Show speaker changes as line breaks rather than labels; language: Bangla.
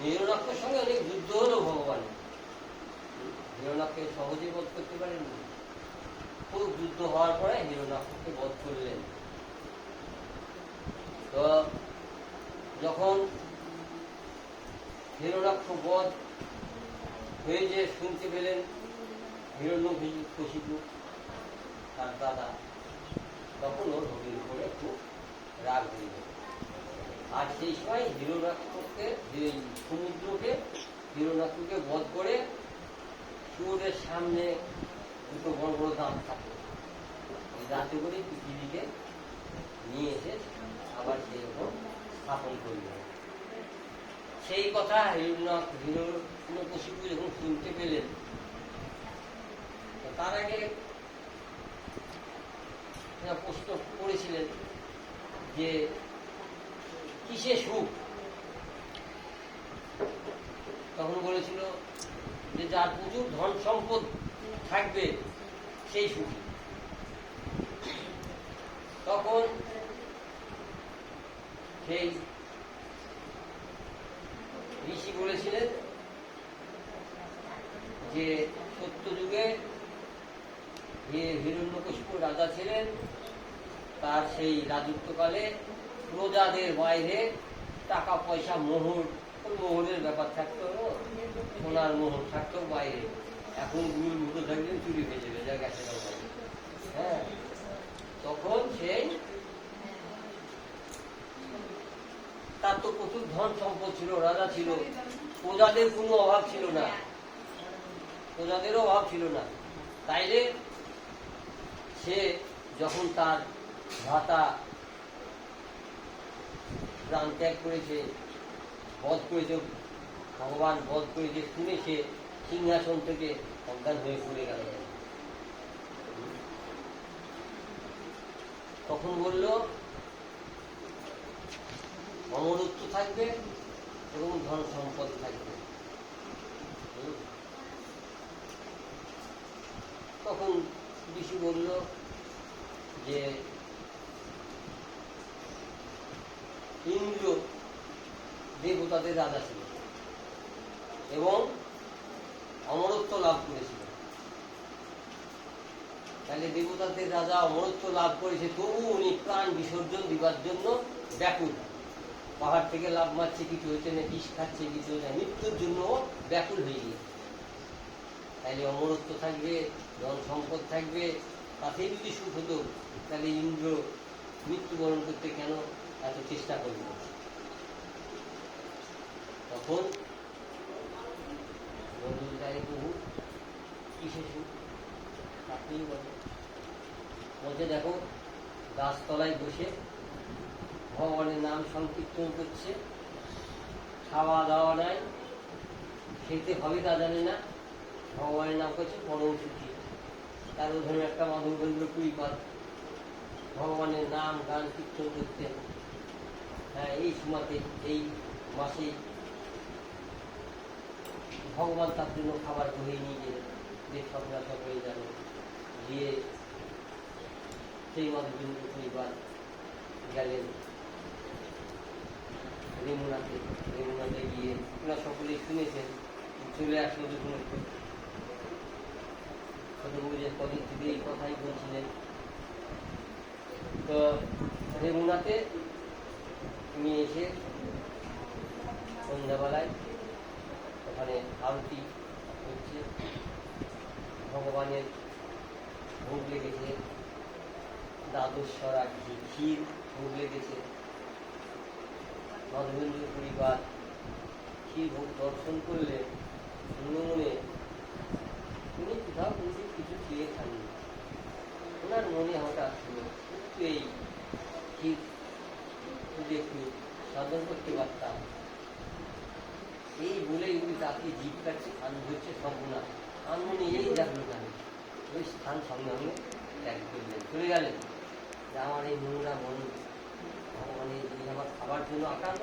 হিরণ্যাক্ষের সঙ্গে অনেক যুদ্ধ হলো ভগবান। হিরণ্যাক্ষকে সহজে বধ করতে পারেননি, খুব যুদ্ধ হওয়ার পরে হিরণ্যাক্ষকে বধ করলেন। তো যখন হিরণ্যাক্ষ বধ হয়ে যে শুনতে পেলেন হিরণ্যকশিপু তার দাদা, তখন ওর হরির উপরে খুব রাগ হয়ে গেল। আর সেই সময় হিরণ্যাক্ষকে সমুদ্রকে হিরণ্যাক্ষকে বধ করে সুরের সামনে দুটো বড় বড় দাঁত থাকে, ওই দাঁতে করে পৃথিবীকে নিয়ে এসে আবার সেরকম স্থাপন করল। সেই কথা হিরণ্যকশিপু যখন শুনতে পেলেন, তার আগে প্রশ্ন করেছিলেন যে কিসে সুখ? তখন বলেছিল যে যার প্রচুর ধন সম্পদ থাকবে সেই সুখী। তখন সেই ঋষি বলেছিলেন যে সত্য যুগে হিরণ্যকশিপু রাজা ছিলেন, তার সেই রাজত্বকালে প্রজাদের বাইরে টাকা পয়সা মোহরের ব্যাপার থাকতো, সোনার মোহর থাকতো বাইরে। এখন গুরুর মুঠো থাকলেন চুরি হয়ে যাবে, যা গেছে। হ্যাঁ, তখন সেই তার তো প্রচুর ধন সম্পদ ছিল, রাজা ছিল, প্রজাদের কোনো অভাব ছিল না, প্রজাদেরও অভাব ছিল না। তাইলে সে যখন তার ভ্রাতা প্রাণ ত্যাগ করেছে, বধ করেছে, ভগবান বধ করেছে শুনে সে সিংহাসন থেকে অজ্ঞান হয়ে পড়ে গেল। তখন বলল অমরত্ব থাকবে এবং ধন সম্পদ থাকবে। তখন ঋষি বলল যে ইন্দ্র দেবতাদের রাজা ছিল এবং অমরত্ব লাভ করেছিল। তাহলে দেবতাদের রাজা অমরত্ব লাভ করেছে, তবু উনি প্রাণ বিসর্জন দিবার জন্য ব্যাকুল। পাহাড় থেকে লাভ মারছে, কিছু হচ্ছে না, বিষ খাচ্ছে, কিছু হচ্ছে না, মৃত্যুর জন্য ব্যাকুল হয়ে গিয়েছে। তাইলে অমরত্ব থাকবে, ধন সম্পদ থাকবে, তাতেই যদি সুখ হতো, তাহলে ইন্দ্র মৃত্যুবরণ করতে কেন এত চেষ্টা করবে? তখন প্রভু কিসে সুখ আপনি বলছে, দেখো গাছতলায় বসে ভগবানের নাম সংকীর্তন করছে, খাওয়া দাওয়া নাই, খেতে হবে তা জানে না, ভগবানের নাম করছে, পরম সুখী। তার ওখানে একটা মাধবেন্দ্র পুরীপাদ ভগবানের নাম গান কীর্তন করতেন। হ্যাঁ, এই সময়তে এই মাসে ভগবান তার জন্য খাবার বয়ে নিয়ে গেলেন, যে সকলে সকলে জানে, গিয়ে সেই মাধবেন্দ্র পুরীপাদ গেলেন রেমুনাতে গিয়ে, ওরা সকলেই শুনেছেন, চলে আসলো যখন ছোটবাবুদের কদিন থেকে এই কথাই বলছিলেন। তো রেমুনাতে তুমি এসে সন্ধ্যাবেলায় ওখানে আরতি হচ্ছে, ভগবানের ভোগ লেগেছে, দ্বাদশরা ক্ষীর ভোগ লেগেছে, মাধবেন্দ্র পরিবার ক্ষীর ভোগ দর্শন করলে মনে উনি কোথাও কিন্তু কিছু খেয়ে খাননি। ওনার মনে হঠাৎ ছিল একটু এই ক্ষীর যদি একটু সাধন করতে পারতাম, এই বলেই উনি তাকে জীব কাছে খান হচ্ছে সর্বনা আনমনে এই জানলো কেন, ওই স্থান সঙ্গে সঙ্গে ত্যাগ করলেন, চলে গেলেন। যে আমার এই নোংরা মন ভগবানের আমার খাবার জন্য আক্রান্ত